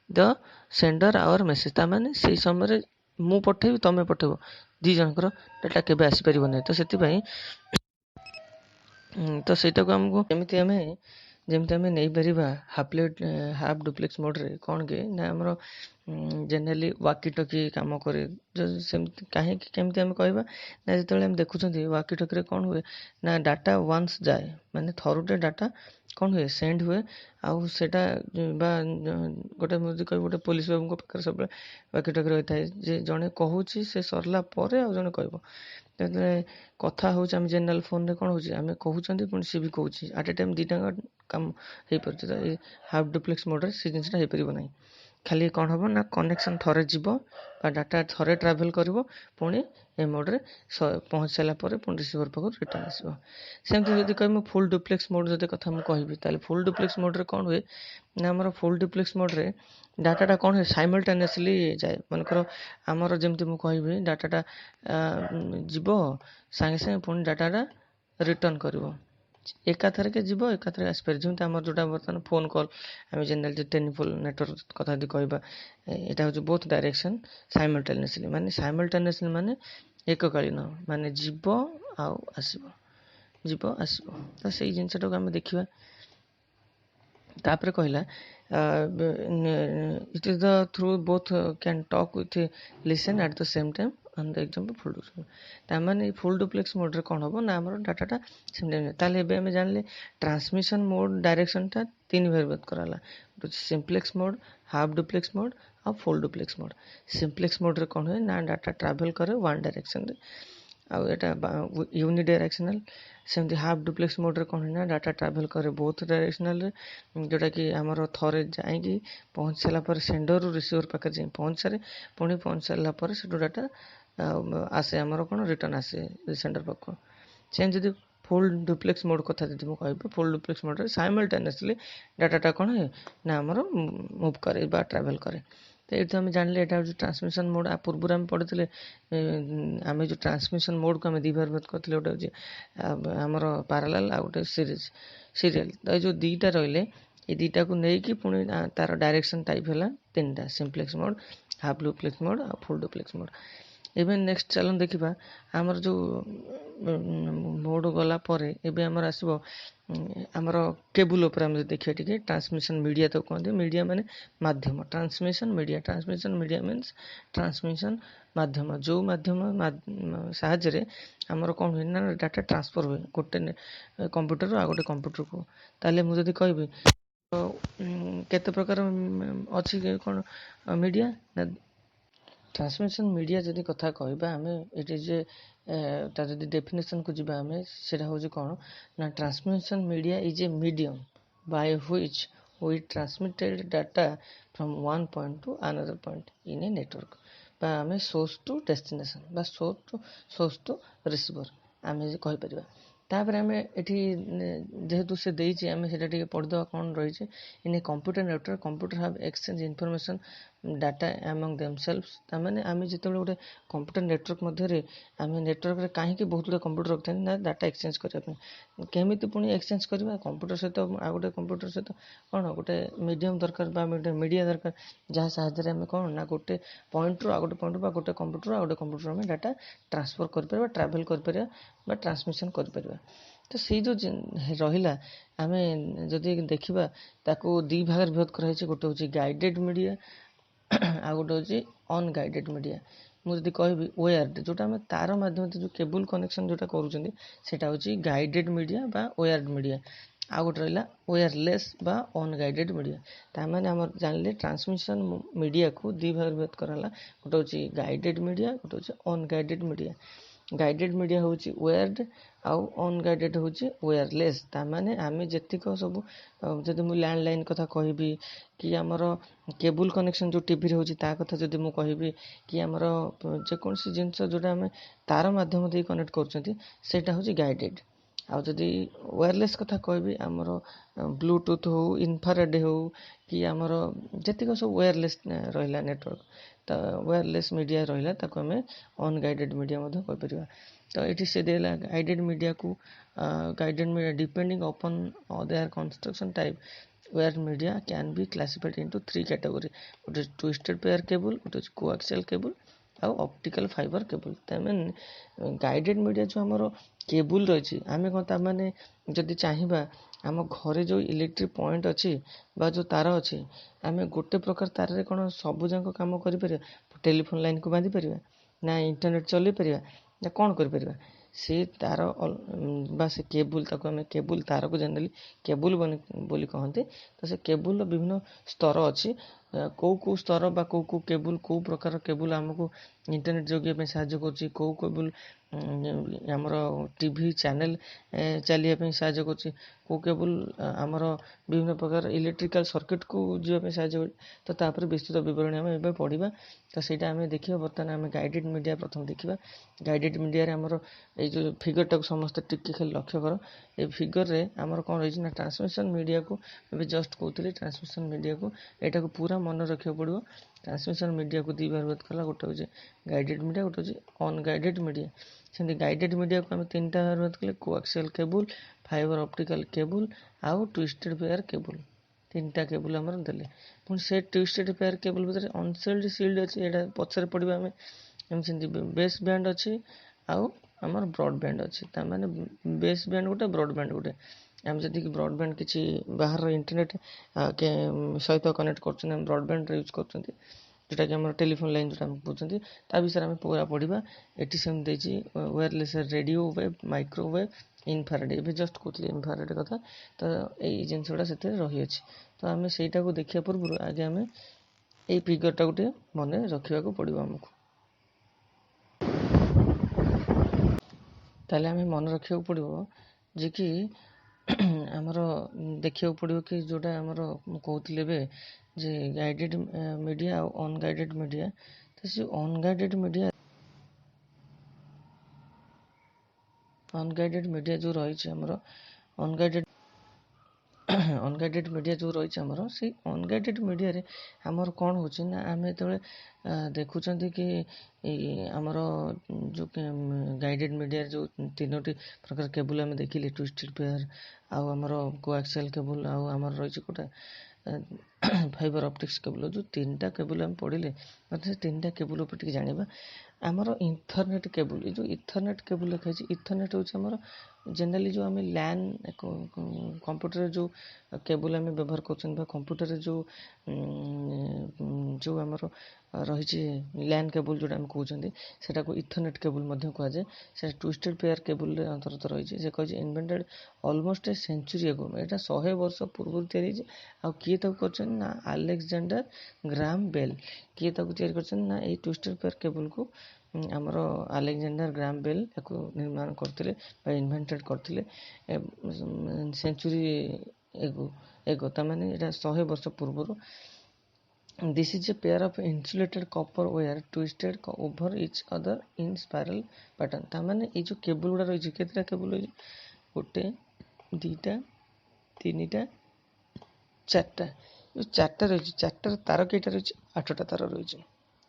Speaker 1: the sender our message तार से समय मु पठेबी तमे पठेब दी जनकर डाटा केबे आसीपर नहीं। तो से तो सहीटा को आमको जमी आम नहीं पार हाफ डुप्लेक्स मोड रे कौन के ना आमर जेनेराली वाकी टकी काम करे कहीं केमती आम कहवा ना जो देखुं वाकी टकी कौन हुए ना डाटा वन्स जाए माने थरुटे डाटा कौन हुए सेंड हुए आउ सेटा गोटे मुझे कह गोटे पुलिस बाबू पाखे सब वाकी टकी रही था जे जड़े कहूँ से सरला जड़े कह कथा हूँ आम जेनेराल फोन रे कौन हो कहते पुणी सी भी कहूँ आट ए टाइम दीटा काम हो पारे। हाफ डुप्लेक्स मोड रे से जिनसा हो पार ना खाली कौन हम ना कनेक्शन थरे जीव डाटा थरे ट्राभेल कर पुणी ए मोड रे पहुँच सारा पर पुणी रिसीवर पाक रिटर्न आसो। सेमती जब कह फुल डुप्लेक्स मोड जब कथा मुझे कहबी फुल डुप्लेक्स मोड रे कौन हुए ना आमर फुल डुप्लेक्स मोड रे डाटाटा कौन हुए साइमल्टेनियसली जाए मनकर आमर जमी मुझे डाटाटा जीव सागे सागे पुणी डाटाटा रिटर्न कर एकाथर के जीव एकाथर आसपार जमी आम जोटा बर्तमान फोन कॉल आम जेनेराल टेलीफोन नेटवर्क कथा कहवा यहाँ हूँ बोथ डायरेक्शन साइमल्टेनियसली माने एककालीन माने जीव आसो जीव आसो। तो से जिनटा को आम देखा तापर कहला it is the through both can talk with listen at the same time on the example full duplex तार फुल डुप्लेक्स मोड रे कौन हम ना आम डाटाटा ताले आम जानले ट्रांसमिशन मोड डायरेक्शनटा तीन भाग कराला simplex mode half duplex mode और full duplex mode. Simplex mode रे कौन हुए ना डाटा ट्राभेल करे वन डायरेक्शन रे आउ एटा यूनिडायरेक्शनल। सेमती हाफ डुप्लेक्स मोड रे कौन ना डाटा ट्राभेल करे बोथ डायरेक्शनल रे जोटा कि आमर थरे जाइए पहुँच सारा पर सेंडर रु रिसीवर पाखे जाए पहुँच सारे पुणी पहुँच सारा पर से डाटा आसे आमर कौन रिटर्न आसे सेंडर पाख। सेम जब फुल डुप्लेक्स मोड कथा जी मुझे फुल डुप्लेक्स मोड रे साइमल्टेनियसली डाटाटा कौन है ना आमर मुव करे ट्राभेल करे। तो ये आम जानले यहाँ हूँ ट्रांसमिशन मोड आ पूर्व आम पढ़ी आम जो ट्रांसमिशन मोड को आम दी भाग करते गोटे हूँ आमर पारालाल आ गोटे सीरियल। तो जो दीटा रही ये दीटा को लेकिन पुणी तार डायरेक्शन टाइप है तीन टा simplex mode half duplex mode और full duplex mode. Even next चलन देखा आमर जो मोड गला एबे आमर आसो आमर केबुल उपर आम देखिए टी ट्रांसमिशन मीडिया तो कहते मीडिया माने माध्यम ट्रांसमिशन मीडिया मीन्स ट्रांसमिशन माध्यम जो माध्यम साहाଯ୍य आमर कौन हुए ना डाटा ट्रांसफर हुए गोटे कंप्यूटर आ गोटे कंप्यूटर को। ताले मुझे कहि केते प्रकार अच्छी कौन मीडिया ना ट्रांसमिशन मीडिया जदि कथा कहबा आम ये जे तार जदि डेफिनेशन को जीवा आम से हूँ कौन ना transmission media is a medium by which we transmitted data from one point to another point in a network आम source to destination source to receiver आम कहीपर। तापर आम एटी जेहेतु से देमें पढ़ीद कौन रही in a computer network computer how exchange information data among themselves ताମାନେ ଆମେ ଯେତେବେଳେ ଗୋଟେ କମ୍ପ୍ୟୁଟର ନେଟୱାର୍କ ମଧ୍ୟରେ ଆମେ ନେଟୱାର୍କରେ କାହିଁକି ବହୁତ ଗୁଡ଼ିଏ କମ୍ପ୍ୟୁଟର ରଖିଥାନ୍ତି ନା ଡାଟା ଏକ୍ସଚେଞ୍ଜ କରିବା ପାଇଁ। କେମିତି ପୁଣି ଏକ୍ସଚେଞ୍ଜ କରିବା କମ୍ପ୍ୟୁଟର ସହିତ ଆଉ ଗୋଟେ କମ୍ପ୍ୟୁଟର ସହିତ କ'ଣ ଗୋଟେ ମିଡ଼ିୟମ୍ ଦରକାର ବା ଗୋଟେ ମିଡ଼ିଆ ଦରକାର ଯାହା ସାହାଯ୍ୟରେ ଆମେ କ'ଣ ନା ଗୋଟେ ପଏଣ୍ଟରୁ ଆଉ ଗୋଟେ ପଏଣ୍ଟ ବା ଗୋଟେ କମ୍ପ୍ୟୁଟର ଆଉ ଗୋଟେ କମ୍ପ୍ୟୁଟର ଆମେ ଡାଟା ଟ୍ରାନ୍ସଫର କରିପାରିବା ଟ୍ରାଭେଲ୍ କରିପାରିବା ବା ଟ୍ରାନ୍ସମିସନ୍ କରିପାରିବା। ତ ସେଇ ଯେଉଁ ରହିଲା ଆମେ ଯଦି ଦେଖିବା ତାକୁ ଦୁଇ ଭାଗରେ ବିଭକ୍ତ କରାଯାଇଛି। ଗୋଟେ ହେଉଛି ଗାଇଡ଼େଡ଼ ମିଡ଼ିଆ ଆଉ ଗୋଟେ ହେଉଛି ଅନଗାଇଡ଼େଡ଼ ମିଡ଼ିଆ। ମୁଁ ଯଦି କହିବି ୱେୟାର୍ଡ ଯେଉଁଟା ଆମେ ତାର ମାଧ୍ୟମରେ ଯେଉଁ କେବୁଲ୍ କନେକ୍ସନ୍ ଯେଉଁଟା କରୁଛନ୍ତି ସେଇଟା ହେଉଛି ଗାଇଡ଼େଡ଼ ମିଡ଼ିଆ ବା ୱେୟାର୍ଡ ମିଡ଼ିଆ। ଆଉ ଗୋଟେ ରହିଲା ୱେୟାରଲେସ୍ ବା ଅନଗାଇଡ଼େଡ଼ ମିଡ଼ିଆ। ତାମାନେ ଆମର ଜାଣିଲେ ଟ୍ରାନ୍ସମିସନ୍ ମିଡ଼ିଆକୁ ଦୁଇ ଭାଗରେ ବିଭକ୍ତ କରାହେଲା। ଗୋଟେ ହେଉଛି ଗାଇଡ଼େଡ଼ ମିଡ଼ିଆ ଗୋଟେ ହେଉଛି ଅନଗାଇଡ଼େଡ଼ ମିଡ଼ିଆ। ଗାଇଡ଼େଡ଼ ମିଡ଼ିଆ ହେଉଛି ୱେୟାର୍ଡ ଆଉ ଅନଗାଇଡ଼େଡ଼ ହେଉଛି ୱେୟାରଲେସ୍। ତାମାନେ ଆମେ ଯେତିକ ସବୁ ଯଦି ମୁଁ ଲ୍ୟାଣ୍ଡଲାଇନ୍ କଥା କହିବି କି ଆମର କେବୁଲ୍ କନେକ୍ସନ୍ ଯେଉଁ ଟିଭିରେ ହେଉଛି ତା କଥା ଯଦି ମୁଁ କହିବି କି ଆମର ଯେକୌଣସି ଜିନିଷ ଯେଉଁଟା ଆମେ ତାର ମାଧ୍ୟମ ଦେଇ କନେକ୍ଟ କରୁଛନ୍ତି ସେଇଟା ହେଉଛି ଗାଇଡ଼େଡ଼। ଆଉ ଯଦି ୱାୟରଲେସ୍ କଥା କହିବି ଆମର ବ୍ଲୁଟୁଥ୍ ହଉ ଇନଫ୍ରାରେଡ଼୍ ହଉ କି ଆମର ଯେତିକ ସବୁ ୱାୟରଲେସ୍ ରହିଲା ନେଟୱାର୍କ ତ ୱାୟରଲେସ୍ ମିଡ଼ିଆ ରହିଲା ତାକୁ ଆମେ ଅନଗାଇଡ଼େଡ଼ ମିଡ଼ିଆ ମଧ୍ୟ କହିପାରିବା। ତ ଏଠି ସେ ଦେଲା ଗାଇଡ଼େଡ଼ ମିଡ଼ିଆକୁ guided media depending upon their construction type where media can be classified into 3 category. ଗୋଟେ ଟ୍ୱିଷ୍ଟେଡ୍ ପେୟାର କେବୁଲ୍ ଗୋଟେ ହେଉଛି କୋଆକ୍ସିଆଲ କେବୁଲ୍ ଆଉ ଅପ୍ଟିକାଲ ଫାଇବର କେବୁଲ୍। ତାମାନେ ଗାଇଡ଼େଡ଼ ମିଡ଼ିଆ ଯେଉଁ ଆମର କେବୁଲ୍ ରହିଛି ଆମେ କ'ଣ ତାମାନେ ଯଦି ଚାହିଁବା ଆମ ଘରେ ଯେଉଁ ଇଲେକ୍ଟ୍ରିକ୍ ପଏଣ୍ଟ ଅଛି ବା ଯେଉଁ ତାର ଅଛି ଆମେ ଗୋଟେ ପ୍ରକାର ତାରରେ କ'ଣ ସବୁଯାକ କାମ କରିପାରିବା? ଟେଲିଫୋନ୍ ଲାଇନ୍କୁ ବାନ୍ଧି ପାରିବା ନା ଇଣ୍ଟରନେଟ୍ ଚଲେଇ ପାରିବା ନା କ'ଣ କରିପାରିବା? ସେ ତାର ବା ସେ କେବୁଲ୍ ତାକୁ ଆମେ କେବୁଲ୍ ତାରକୁ ଜେନେରାଲି କେବୁଲ୍ ବୋଲି କହନ୍ତି। ତ ସେ କେବୁଲ୍ର ବିଭିନ୍ନ ସ୍ତର ଅଛି। କେଉଁ ସ୍ତର ବା କେଉଁ କେବୁଲ୍ କେଉଁ ପ୍ରକାର କେବୁଲ୍ ଆମକୁ ଇଣ୍ଟରନେଟ୍ ଯୋଗିବା ପାଇଁ ସାହାଯ୍ୟ କରୁଛି କେଉଁ କେବୁଲ୍ ଆମର ଟିଭି ଚ୍ୟାନେଲ୍ ଚାଲିବା ପାଇଁ ସାହାଯ୍ୟ କରୁଛି କେଉଁ କେବୁଲ୍ ଆମର ବିଭିନ୍ନ ପ୍ରକାର ଇଲେକ୍ଟ୍ରିକାଲ୍ ସର୍କିଟ୍କୁ ଯିବା ପାଇଁ ସାହାଯ୍ୟ କରୁଛି। ତ ତାପରେ ବିସ୍ତୃତ ବିବରଣୀ ଆମେ ଏବେ ପଢ଼ିବା। ତ ସେଇଟା ଆମେ ଦେଖିବା। ବର୍ତ୍ତମାନ ଆମେ ଗାଇଡ଼େଡ଼ ମିଡ଼ିଆ ପ୍ରଥମେ ଦେଖିବା। ଗାଇଡ଼େଡ଼ ମିଡ଼ିଆରେ ଆମର ଏଇ ଯେଉଁ ଫିଗରଟାକୁ ସମସ୍ତେ ଟିକେ ଖାଲି ଲକ୍ଷ୍ୟ କର। ଏଇ ଫିଗରରେ ଆମର କ'ଣ ରହିଛି ନା ଟ୍ରାନ୍ସମିସନ୍ ମିଡ଼ିଆକୁ ଏବେ ଜଷ୍ଟ କହୁଥିଲି ଟ୍ରାନ୍ସମିସନ୍ ମିଡ଼ିଆକୁ ଏଇଟାକୁ ପୁରା ମନେ ରଖିବାକୁ ପଡ଼ିବ। ଟ୍ରାନ୍ସମିସନ୍ ମିଡ଼ିଆକୁ ଦୁଇ ଭାଗ ବିଭକ୍ତ କଲା ଗୋଟେ ହେଉଛି ଗାଇଡ଼େଡ଼ ମିଡ଼ିଆ ଗୋଟେ ହେଉଛି ଅନଗାଇଡ଼େଡ଼ ମିଡ଼ିଆ। ସେମିତି ଗାଇଡ଼େଡ଼ ମିଡ଼ିଆକୁ ଆମେ ତିନିଟା ଭାଗ ବିଭକ୍ତ କଲେ କୋଆକ୍ସିଆଲ କେବୁଲ୍ ଫାଇବର ଅପ୍ଟିକାଲ କେବୁଲ୍ ଆଉ ଟ୍ୱିଷ୍ଟେଡ୍ ପେୟାର କେବୁଲ୍। ତିନିଟା କେବୁଲ୍ ଆମର ଦେଲେ। ପୁଣି ସେ ଟ୍ୱିଷ୍ଟେଡ୍ ପେୟାର କେବୁଲ୍ ଭିତରେ ଅନସିଲ୍ଡ ସିଲ୍ଡ ଅଛି ଏଇଟା ପଛରେ ପଡ଼ିବା ଆମେ। ଏମିତି ସେମିତି ବେସ୍ ବ୍ୟାଣ୍ଡ ଅଛି ଆଉ ଆମର ବ୍ରଡ଼ବ୍ୟାଣ୍ଡ ଅଛି। ତାମାନେ ବେସ୍ ବ୍ୟାଣ୍ଡ ଗୋଟେ ବ୍ରଡ଼ବ୍ୟାଣ୍ଡ ଗୋଟେ। ଆମେ ଯଦି ବ୍ରଡ଼ବ୍ୟାଣ୍ଡ କିଛି ବାହାରର ଇଣ୍ଟରନେଟ୍ ସହିତ କନେକ୍ଟ କରୁଛନ୍ତି ଆମେ ବ୍ରଡ଼ବ୍ୟାଣ୍ଡର ୟୁଜ୍ କରୁଛନ୍ତି ଯେଉଁଟାକି ଆମର ଟେଲିଫୋନ୍ ଲାଇନ୍ ଯେଉଁଟା ଆମେ କହୁଛନ୍ତି ତା ବିଷୟରେ ଆମେ ପୁରା ପଢ଼ିବା। ଏଠି ସେମିତି ଦେଇଛି ୱାୟରଲେସ୍ ରେଡ଼ିଓ ୱେଭ୍ ମାଇକ୍ରୋୱେଭ୍ ଇନଫ୍ରାରେଡ଼୍। ଏବେ ଜଷ୍ଟ କହୁଥିଲି ଇନଫ୍ରାରେଡ଼୍ କଥା। ତ ଏଇ ଜିନିଷ ଗୁଡ଼ା ସେଥିରେ ରହିଅଛି। ତ ଆମେ ସେଇଟାକୁ ଦେଖିବା ପୂର୍ବରୁ ଆଗେ ଆମେ ଏଇ ଫିଗରଟାକୁ ଟିକେ ମନେ ରଖିବାକୁ ପଡ଼ିବ ଆମକୁ। ତାହେଲେ ଆମେ ମନେ ରଖିବାକୁ ପଡ଼ିବ ଯେ କି ଆମର ଦେଖିବାକୁ ପଡ଼ିବ କି ଯେଉଁଟା ଆମର ମୁଁ କହୁଥିଲି ଏବେ ଯେ ଗାଇଡ଼େଡ଼ ମିଡ଼ିଆ ଆଉ ଅନଗାଇଡ଼େଡ଼ ମିଡ଼ିଆ। ତ ସେ ଅନଗାଇଡ଼େଡ଼ ମିଡ଼ିଆ ଯେଉଁ ରହିଛି ଆମର ଅନଗାଇଡ଼େଡ଼ ମିଡ଼ିଆ ଯେଉଁ ରହିଛି ଆମର ସେଇ ଅନଗାଇଡ଼େଡ଼ ମିଡ଼ିଆରେ ଆମର କ'ଣ ହେଉଛି ନା ଆମେ ଯେତେବେଳେ ଦେଖୁଛନ୍ତି କି ଆମର ଯେଉଁ ଗାଇଡ଼େଡ଼ ମିଡ଼ିଆରେ ଯେଉଁ ତିନୋଟି ପ୍ରକାର କେବୁଲ୍ ଆମେ ଦେଖିଲେ ଟ୍ୱିଷ୍ଟେଡ୍ ପେୟାର ଆଉ ଆମର କୋଆକ୍ସିଆଲ କେବୁଲ୍ ଆଉ ଆମର ରହିଛି କେଉଁଟା ଫାଇବର ଅପ୍ଟିକ୍ସ କେବୁଲ୍। ଯେଉଁ ତିନିଟା କେବୁଲ୍ ଆମେ ପଢ଼ିଲେ ମୋତେ ସେ ତିନିଟା କେବୁଲ୍ ଉପରେ ଟିକେ ଜାଣିବା। ଆମର ଇଥରନେଟ୍ କେବୁଲ୍ ଏ ଯେଉଁ ଇଥରନେଟ୍ କେବୁଲ୍ ଲେଖା ହେଇଛି ଇଥରନେଟ୍ ହେଉଛି ଆମର ଜେନେରାଲି ଯେଉଁ ଆମେ ଲ୍ୟାନ୍ କମ୍ପ୍ୟୁଟରରେ ଯେଉଁ କେବୁଲ୍ ଆମେ ବ୍ୟବହାର କରୁଛନ୍ତି ବା କମ୍ପ୍ୟୁଟରରେ ଯେଉଁ ଆମର ରହିଛି ଲ୍ୟାନ୍ କେବୁଲ୍ ଯେଉଁଟା ଆମେ କହୁଛନ୍ତି ସେଟାକୁ ଇଥରନେଟ୍ କେବୁଲ୍ ମଧ୍ୟ କୁହାଯାଏ। ସେଟା ଟ୍ୱିଷ୍ଟେଡ୍ ପେୟାର କେବୁଲ୍ରେ ଅନ୍ତର୍ଗତ ରହିଛି। ସେ କହିଛି ଇନଭେଣ୍ଟେଡ୍ ଅଲମୋଷ୍ଟ ଏ ସେଞ୍ଚୁରୀ ଏଗୋ। ଏଇଟା 100 ବର୍ଷ ପୂର୍ବରୁ ତିଆରି ହେଇଛି। ଆଉ କିଏ ତାକୁ କରିଛନ୍ତି ନା ଆଲେକ୍ଜାଣ୍ଡାର ଗ୍ରାହାମ ବେଲ୍। କିଏ ତାକୁ ତିଆରି କରିଛନ୍ତି ନା ଏଇ ଟ୍ୱିଷ୍ଟେଡ୍ ପେୟାର କେବୁଲ୍କୁ ଆମର ଆଲେକ୍ଜାଣ୍ଡାର ଗ୍ରାହାମ ବେଲ୍ ତାକୁ ନିର୍ମାଣ କରିଥିଲେ ବା ଇନଭେଣ୍ଟେଡ୍ କରିଥିଲେ ସେଞ୍ଚୁରୀ ଏଗୋ। ତାମାନେ ଏଇଟା 100 ବର୍ଷ ପୂର୍ବରୁ। This is a pair of insulated copper wire twisted over each other in spiral pattern। ତାମାନେ ଏଇ ଯେଉଁ କେବୁଲ୍ ଗୁଡ଼ା ରହିଛି କେତେଟା କେବୁଲ୍ ରହିଛି ଗୋଟେ ଦୁଇଟା ତିନିଟା ଚାରିଟା जो चार्टा रही चार्टार तार कईटा रही 8टा तार रही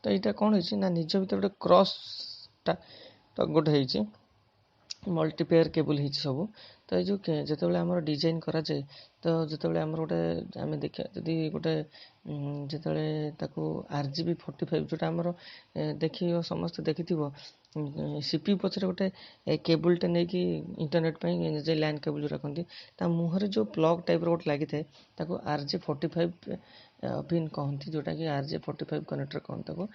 Speaker 1: तो यहाँ कौन हो ना निज भर गोटे क्रॉसटा तो गोटे हो मल्टीपेयर केबल हो सब तो ये जो आम डिजाइन कराए तो जो आम गोटे आम देखा जदि गोटे जो RGB 45 जोटा आमर देख समस्त देखि सीपीयू पचर गोटे केबुलटे नहीं कि इंटरनेट जे लैन केबुल जो रखती मुहर जो प्लग टाइप गोटे लगी था RJ45 पिन कहती जोटा कि RJ45 कनेक्टर कहता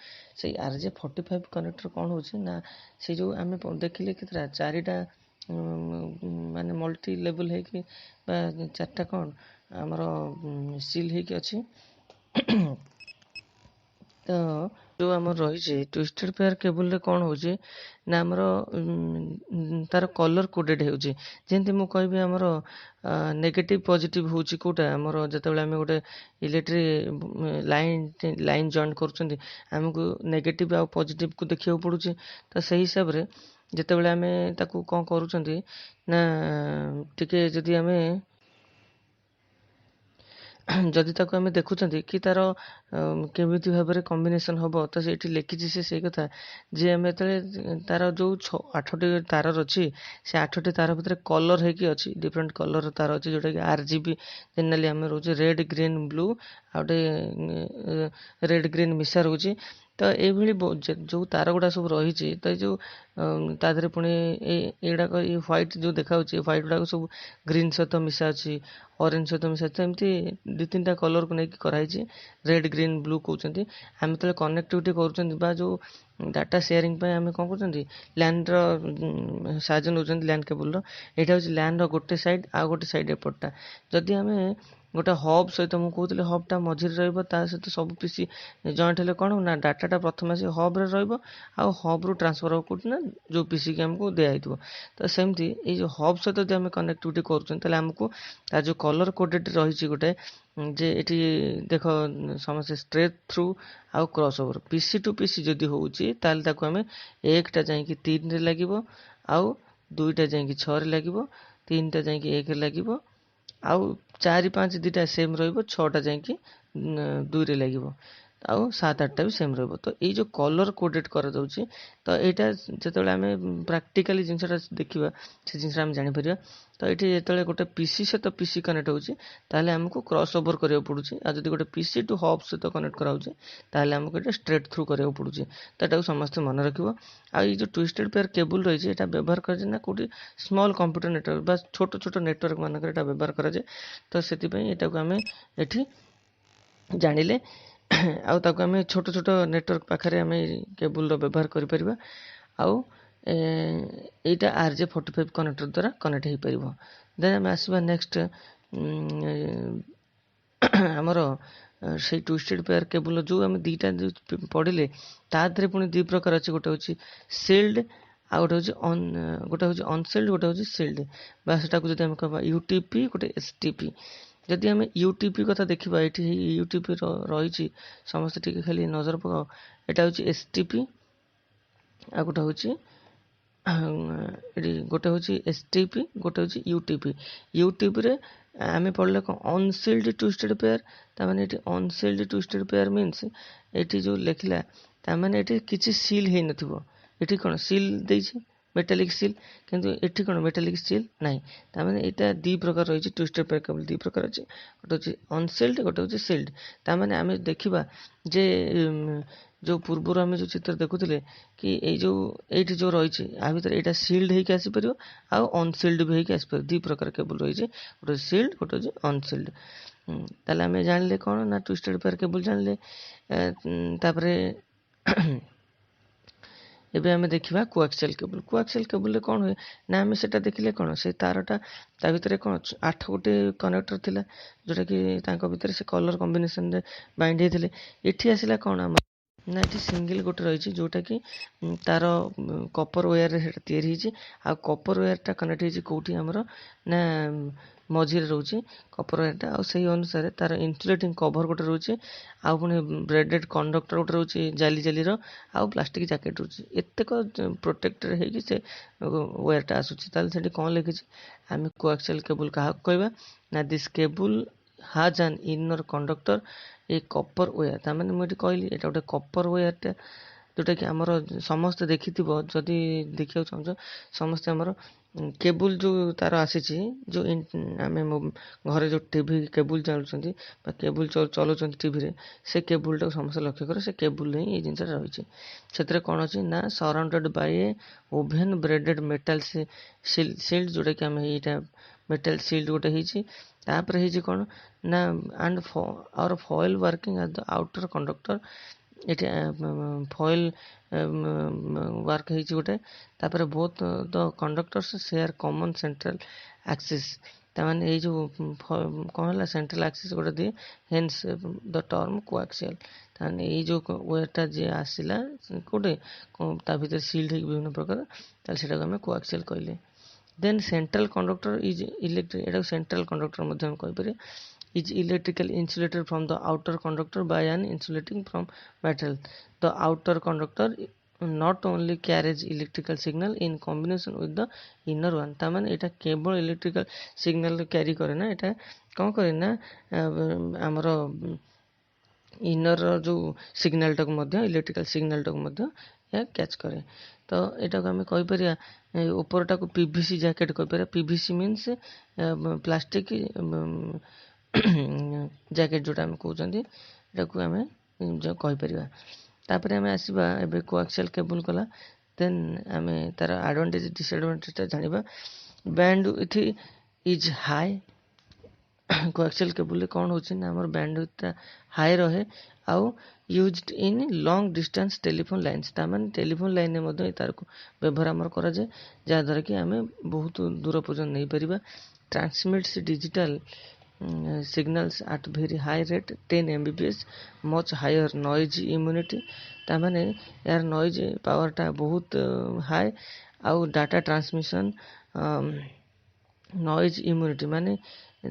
Speaker 1: से RJ45 कनेक्टर कौन हो से जो आम देखिले कि चारिटा माने मल्टी लेवल है कि चार्टा कौन आमर सील है कि अच्छी तो जो आम रही ट्विस्टेड पेयर केबुल कौन हो ना आमर तार कलर कोडेड होती मुझे कहबी आमर नेगेटिव पॉजिटिव हूँ कौटा आमर जो आम गोटे इलेक्ट्रिक लाइन जॉइन करमको नेगेटिव आ पॉजिटिव को देखा पड़ूँ तो सही हिसाब से जिते आम ताकू कौन करूँ ना टिके जदि आम जदि ताको आम देखुं कि तार केमी भाव में कम्बिनेसन हम तो ये लिखी से कथा जे आम जो तार जो 8टी तार अच्छी से 8टी तार भितर कलर है अच्छी डिफरेंट कलर तार अच्छी जोटा कि RGB जेनराली आम रोचे रेड ग्रीन ब्लू आउटे रेड ग्रीन मिसा रोचे तो ये जो तार गुड़ा सब रही तो जो तादे पुणी युड़ाक ये ह्वाइट जो देखा ह्वाइट गुड़ाक सब ग्रीन सहित मिसा अच्छी ऑरेंज सहित मिसा तो एमती 2-3टा कलर को लेकिन कराई रेड ग्रीन ब्लू कहते आम जो कनेक्टिविटी कर जो डाटा शेयरिंग आम कौन कर लैंड साहय नौ लैंड केबुल यहाँ हूँ लैंड गोटे साइड आ गोटे साइड एपटा जदि आम गोटे हब सहित मुझे कहते हबटा मझिरे रहित सब पीसी जॉइंट हेल्ले कौन ना डाटाटा प्रथम आस हब्रे रब्रु ट्रांसफर हो कौटना जो पीसी की आमको दिखाई तो सेमती ये जो हब सहित जब आम कनेक्टिविटी करूँ तार जो कलर कोडेड रही गोटे जे ये देख समस्त स्ट्रेट थ्रू आउ cross over PC to PC जदि होची ताल ताको आम एकटा जाइए 3 रे लगिवो आउ 2टा जाइए 6 रे लगिवो 3टा जाइए 1 रे लगिवो आउ 4-5 2टा सेम रहिबो 6टा जाइए 2 रे लगिवो आउ 7-8टा भी सेम रहिबो तो ये जो कलर कोडेड करा जाउची तो यहाँ जो आम प्राक्टिकली जिनसा देखा से जिन आम जापर तो ये जो गोटे पीसी सहित पीसी कनेक्ट होची ताहले हमको क्रॉस ओवर करा पड़ुची आ जदि गोटे पीसी टू हब सहित कनेक्ट कराउची ताहले हमको ये स्ट्रेट थ्रू करा पड़ुची तो यहाँ समस्त मन रखिबो आ ये जो ट्विस्टेड पेयर केबुल रही है व्यवहार कर ना कौटी स्मॉल कंप्यूटर नेटवर्क बा छोट छोट नेटवर्क मानक व्यवहार कराए तो से यहाँ आम एठी जानिले आम छोट छोट नेटवर्क पाखे आम केबुल व्यवहार करें आउ यहाँ RJ45 कनेक्टर द्वारा कनेक्ट हो पार देन आम आसवा नेक्स्ट आमर से ट्विस्टेड पेयर केबुल जो आम 2टा पढ़ले तादे पुणी 2 प्रकार अच्छे गोटे हूँ सील्ड आ गोटे हूँ गोटे हूँ अनसील्ड गोटे हूँ सील्ड बा से जब कह UTP गोटे STP जदि आम UTP कथा देखा ये UTP रही समस्त टी खाली नजर पकाओ यहाँ हूँ STP आ गोटे हूँ गोटे हूँ STP गोटे हूँ UTP UTP रे आम पढ़ले कौन अनसील्ड ट्विस्टेड पेयर ताने ये अनसील्ड ट्विस्टेड पेयर मीन्स ये जो लिखला ताने ये किसी सील हो ये कौन सील देछि मेटालिक सील किंतु एठी कौन मेटालिक सील ना ताने यहाँ 2 प्रकार रही ट्विस्टेड पेयर केबल 2 प्रकार अच्छे गोटे हूँ अनसील्ड गोटे हूँ सील्ड ताने आम देखा जे जो पूर्वर आम जो चित्र देखुले कि ये जो रही आ भर यहाँ सील्ड होकर आसीपर आउ अनसील्ड भी होकर आसीपर 2 प्रकार केबल रही गोटे सील्ड गोटे हूँ अनसील्ड ताले आम जानले कौन ना ट्विस्टेड पेयर केबल जानले तापरे एबे आम देखा कोआक्सियल केबुल कौन हुए ना आम से देखिले कौन से तारटा ता भीतर कौन 8 गोटे कनेक्टर थिला जोटा कि भीतर से कलर कॉम्बिनेशन रे बाइंड होते एठी आसला कौन आम ना ये सिंगल गोटे रही जोटा कि तार कपर वायर या कपर वायरटा कनेक्ट हो कौटी आमर ना मझिरे रोचे कपर वायरटा आ से अनुसार तार इन्सुलेटिंग कवर गोटे रोचे आ पुणी ब्रेडेड कंडक्टर गोटे रोचे जाली जाली आउ प्लास्टिक जैकेट रोचे एतक प्रोटेक्टेड होगी से वायरटा आसूची ताले कौन लिखी आम कोआक्सियल केबुल क्या कहवा ना दिस केबुल ହାଜ୍ ଆନ୍ ଇନର୍ କଣ୍ଡକ୍ଟର ଏ କପର ୱେୟାର। ତାମାନେ ମୁଁ ଏଠି କହିଲି ଏଇଟା ଗୋଟେ କପର ୱେୟାରଟା, ଯେଉଁଟାକି ଆମର ସମସ୍ତେ ଦେଖିଥିବ, ଯଦି ଦେଖିବାକୁ ଚାହୁଁଛ ସମସ୍ତେ ଆମର କେବୁଲ ଯେଉଁ ତାର ଆସିଛି, ଯେଉଁ ଆମେ ଘରେ ଯେଉଁ ଟିଭି କେବୁଲ ଚାଲୁଛନ୍ତି ବା କେବୁଲ ଚଲାଉଛନ୍ତି ଟିଭିରେ, ସେ କେବୁଲଟାକୁ ସମସ୍ତେ ଲକ୍ଷ୍ୟ କର, ସେ କେବୁଲରେ ହିଁ ଏଇ ଜିନିଷଟା ରହିଛି। ସେଥିରେ କ'ଣ ଅଛି ନା ସରାଉଣ୍ଡେଡ୍ ବାଇ ଏ ଓଭେନ୍ ବ୍ରେଡେଡ୍ ମେଟାଲ ସିଲ୍ଡ, ଯେଉଁଟାକି ଆମେ ଏଇଟା ମେଟାଲ ସିଲ୍ଡ ଗୋଟେ ହେଇଛି। ତାପରେ ହେଇଛି କ'ଣ ନା and our foil working at the outer conductor, ଏଠି ଫଏଲ୍ ୱାର୍କ ହେଇଛି ଗୋଟେ। ତାପରେ both the conductors share common central axis, ତାମାନେ ଏଇ ଯେଉଁ କ'ଣ ହେଲା ସେଣ୍ଟ୍ରାଲ ଆକ୍ସିସ୍ ଗୋଟେ ଦିଏ, ହେନ୍ସ ଦ ଟର୍ମ କୋଆକ୍ସିଆଲ। ତାମାନେ ଏଇ ଯେଉଁ ୱେୟାରଟା ଯିଏ ଆସିଲା କୋଉଟେ ତା ଭିତରେ ସିଲ୍ଡ ହେଇକି ବିଭିନ୍ନ ପ୍ରକାର, ତାହେଲେ ସେଟାକୁ ଆମେ କୋଆକ୍ସିଆଲ କହିଲେ। ଦେନ୍ ସେଣ୍ଟ୍ରାଲ କଣ୍ଡକ୍ଟର ଇଜ୍ ଇଲେକ୍ଟ୍ରିକ, ଏଟାକୁ ସେଣ୍ଟ୍ରାଲ କଣ୍ଡକ୍ଟର ମଧ୍ୟ ଆମେ କହିପାରିବା। is electrically insulated from the outer conductor by an insulating from metal. The outer conductor not only carries electrical signal in combination with the inner one, ताମାନେ ଏटा केवल electrical signal carry करे ना, एटा कौन करे ना आमर इनर जो सिग्नल टाक मध्य electrical signal टाक मध्य या catch करे। तो एटा को आम कहि परिया ऊपरटा को पीवीसी जैकेट कहि परिया। पीवीसी मीन्स प्लास्टिक जैकेट जोटा आम कहते आम कहीपर। तापर आम आसवा ए कोआक्सियल केबुल कला, देन आम तार एडवांटेज डिसएडवांटेज जाना। Bandwidth is high, coaxial cable कौन होची ना हमर बैंडविड्थ हाई रहे आउ used in long distance telephone lines, तामान टेलीफोन लाइन में मध्य तार को व्यवहार आमर करा जाए, जहाँ द्वारा कि आम बहुत दूर पर्यंत नहीं परिबा। Transmits digital signals at very high rate 10 mbps, much higher noise immunity, तामाने यार नॉइज पावर टा बहुत हाई, आउ डाटा ट्रांसमिशन नॉइज इम्यूनिटी माने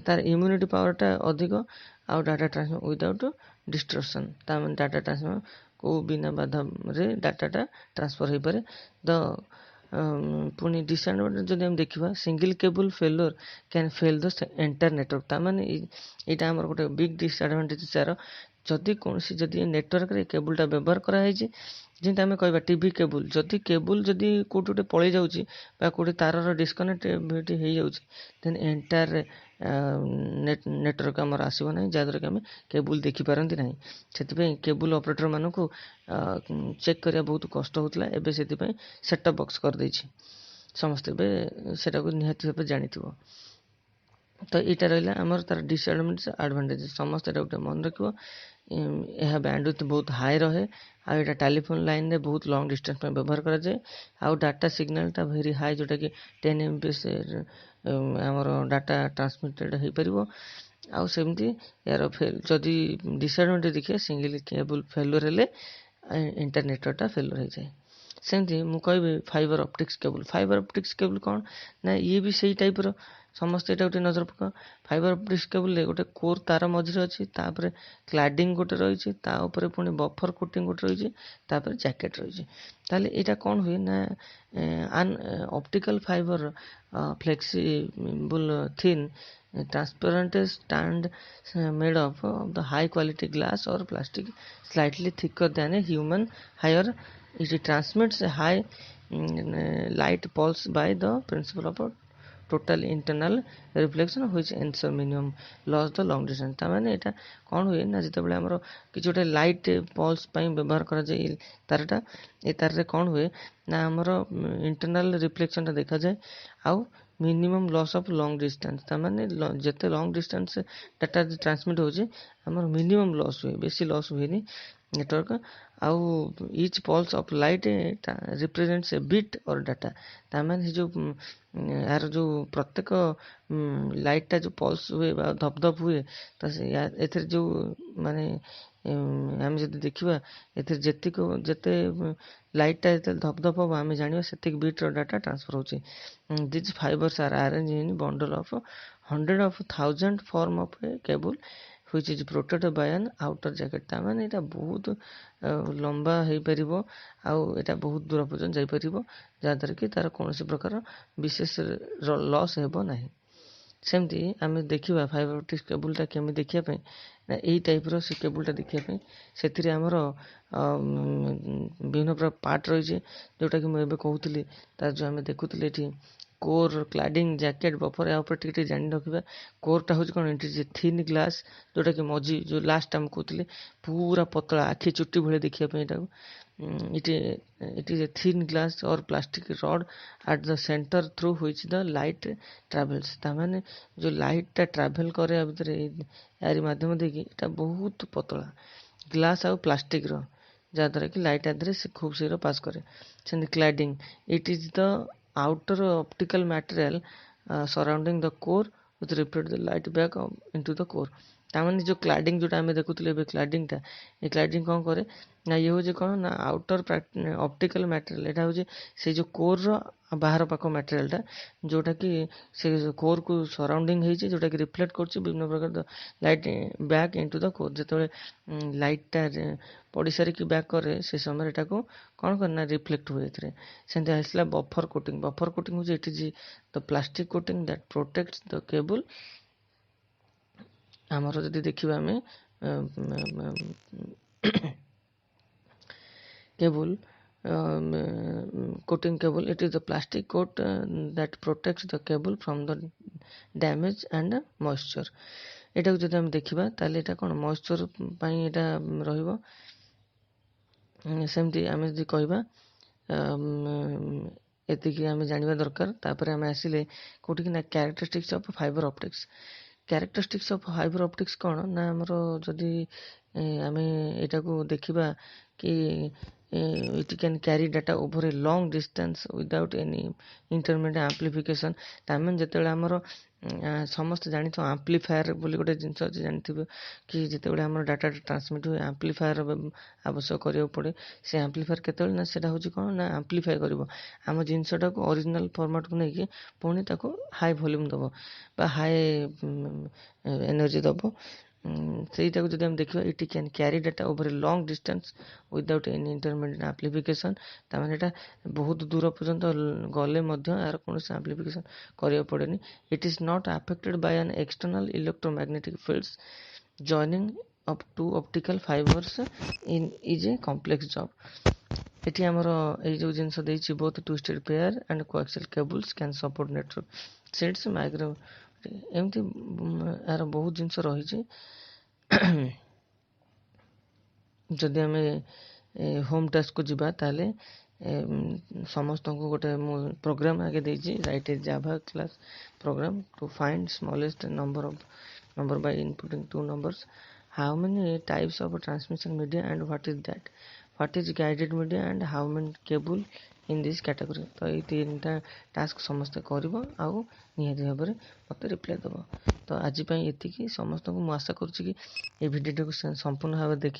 Speaker 1: तार इम्यूनिटी पावर टा अधिक, आउ डाटा ट्रांसमिशन विदाउट डिस्ट्रक्शन, तामाने डाटा ट्रांसमिशन को बिना बाधा रे डाटा टा ट्रांसफर हो पारे। द पुणी डिसएडवांटेज जब हम देखा single cable failure can fail the entire network, तामाने यहाँ आम गोटे बिग डिसएडवांटेज तार जदि कौन जदि नेटवर्क रे केबुलटा व्यवहार कराई, जमी आम कह टीवी केबुल जदि जदि कौट गोटे पलि जाऊँगी कौटे तार डिस्कनेक्ट हो जाऊँगी, देन एंटायर नेटवर्क आमर आसो ना, जहाँद्वारा कि आम केबुल देखिपारती ना। से केबुल ऑपरेटर मानक चेक करने बहुत कष्ट होता, एवं से सेटअप बॉक्स कर देछि समस्ते सेटा को निहाती भाव जानी। तो यहाँ रहा आमर तार डिसएडवांटेज एडवांटेज समस्त गोटे मन रख। यह बैंडविड्थ बहुत हाई रहे, आटा टेलीफोन लाइन में बहुत लॉन्ग डिस्टेंस में व्यवहार कराए, आउ डाटा सिग्नलटा भेरी हाई जोटा कि 10 mbps आमर डाटा ट्रांसमिटेड हो पार। आउ सेमती यार जदि डिसएडवांटेज देखिए सिंगल केबल फेलुअर हेले इंटरनेटवर्कटा फेलुअर हो जाए। सेमती मु कहि fibre optics cable, fibre optics cable कौन ना ये भी सही टाइप रो समस्त एटा गोटे नजर पका। फाइबर ऑप्टिक्स केबल गोटे कोर तार मझे अच्छी, तापर क्लाडिंग गोटे रही, पुणी बफर कोटिंग गोटे रही, तापर जैकेट रही। ताले एटा कौन हुए ना an optical fibre flexible thin transparent stand made of the high quality glass or plastic slightly thicker than a human hair, it transmits a high light pulse by the principle of a total internal reflection which ensure minimum loss the long distance। तामाने एटा कौन हुए ना जिते बड़े हमरो किछ गोटे light pulse पई व्यवहार करा जाए तारटा, ए तार रे कौन हुए ना हमरो इंटरनल रिफ्लेक्शन ता देखा जाए, आउ minimum loss of long distance, तामाने जते लॉन्ग डिस्टेंस डाटा ट्रांसमिट होजे हमर मिनिमम लॉस हुए, बेसी लॉस हुए नी नेटवर्क। आउ each pulse of light represents a bit or data, तामाने जो यार जो प्रत्येक लाइटा जो पल्स हुए धपधप हुए, तो एथर जो माने आम जब देखा एथर जेते लाइटा जो धपधप हम आम जाना से बिट डाटा ट्रांसफर होची। This fibres are arrange in bundle of 100,000 form of a cable which is protected by an outer jacket। तामाने एटा बहुत लंबा हो पार, आउ एटा बहुत दूर पर्यंत जापर, जहाँद्वारा कि तार कौन प्रकार विशेष लॉस हेब ना। सेमती आम देखा फाइबर ऑप्टिक्स केबुलटा केमी देखिया पे ना यही टाइप्र से केबुलटा देखिया पे से आमर विभिन्न प्रकार पार्ट रही है जोटा कि मुझे कहूली तार जो आम देखुले ये कोर क्लाडिंग जैकेट बफर या टे जान रखा कोरटा हूँ कौन इट थिन ग्लास जोटा कि मझी जो लास्ट आम कहते पूरा पतला आखि चुट्टी भाई देखापी यहाँ it is a thin glass or plastic rod at the center through which the light travels तामाने जो लाइट टा ट्राभेल करे आ भितर यारी माध्यम देखिए एटा बहुत पतला ग्लास आउ प्लास्टिक रो जहाँद्वारा कि लाइट आधे से खूब शीघ्र पास करे सेमती cladding it is the outer optical material surrounding the core with reflect the light back into the core तामाने जो क्लाडिंग जोटा आम देखुले क्लाडिंगटा ये क्लाडिंग कौन करे ना ये हूँ कौन ना आउटर ऑप्टिकल मटेरियल यहाँ हूँ से जो कोर बाहर पाख मटेरियलटा जोटा कि से कोर को सराउंडिंग होती जोटा कि रिफ्लेक्ट कर विभिन्न प्रकार light back into the core जो लाइटा पड़ सारिक बैक करे से समय एटा को कौन करना रिफ्लेक्ट हुए सेमती आसला बफर कोटिंग हूँ it is the plastic coating that protects the cable आमर जदि देखा आम cable coating cable it is the plastic coat that protects the cable from the damage and moisture एटा जब हम देखा ताले एटा कौन मॉइस्चर पाई एटा रहिबो सेमती आम जदि कहबा एतिकी आम जानिबा दरकार तापर आम आसिले कोठी कि ना characteristics of fibre optics characteristics of fibre optics कौन ना आमर जदि आम एटा को देखा कि it can carry data over a long distance without any intermediate amplification तामें जिते आमर समस्त जानी आम्प्लीफायर बोली गोटे जिनस अच्छे जानते कि जिते आम डाटा ट्रांसमिट हुए आम्प्लीफायर आवश्यक करा पड़े से आम्प्लीफायर केत ना से हूँ कौन ना आम्प्लीफाई कर आम जिनसटा को ओरिजिनल फॉर्मेट को लेकिन पुणी ताको हाई वॉल्यूम दब बा हाई एनर्जी दब ସେଇଟାକୁ ଯଦି ଆମେ ଦେଖିବା it can carry data over a long distance without any intermediate amplification ତାମାନେ ଏଇଟା ବହୁତ ଦୂର ପର୍ଯ୍ୟନ୍ତ ଗଲେ ମଧ୍ୟ ଏହାର କୌଣସି ଆମ୍ପ୍ଲିଫିକେସନ୍ କରିବାକୁ ପଡ଼େନି it is not affected by an external electromagnetic fields joining up to optical fibres in is a complex job ଏଠି ଆମର ଏଇ ଯେଉଁ ଜିନିଷ ଦେଇଛି both twisted pair and coaxial cables can support network sits micro ଏମିତି ଏହାର ବହୁତ ଜିନିଷ ରହିଛି जदि आम होम टास्क को जीवा ताले समस्त को गोटे प्रोग्राम आगे देछि write a Java class program to find smallest number by inputting two numbers how many types of transmission media and what is guided media and how many cable in this category तो ये तीनटा task समस्त करिवो आउ निहाती भाव में मत reply दब तो आज ये समस्त को आशा करुँच कि ये भिडियो को संपूर्ण भाव देखिए